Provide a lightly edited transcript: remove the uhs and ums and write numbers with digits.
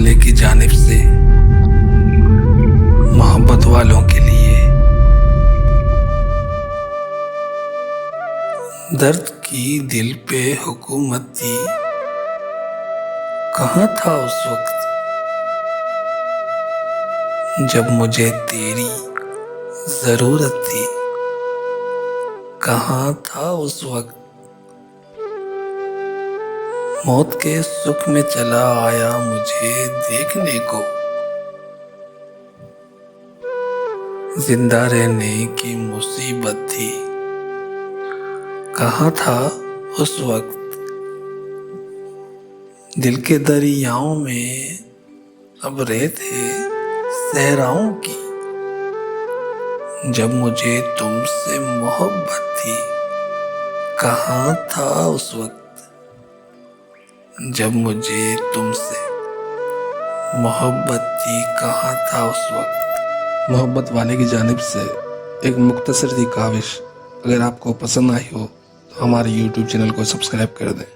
वाले की जानिब से मोहब्बत वालों के लिए दर्द की दिल पे हुकूमत थी। कहाँ था उस वक्त जब मुझे तेरी जरूरत थी। कहाँ था उस वक्त मौत के सुख में चला आया मुझे देखने को। जिंदा रहने की मुसीबत थी। कहाँ था उस वक्त दिल के दरियाओं में अब रेत है सहराओं की। जब मुझे तुमसे मोहब्बत थी। कहाँ था उस वक्त जब मुझे तुमसे मोहब्बत थी। कहाँ था उस वक्त। मोहब्बत वाले की जानिब से एक मुख्तसर सी काविश अगर आपको पसंद आई हो तो हमारे YouTube चैनल को सब्सक्राइब कर दें।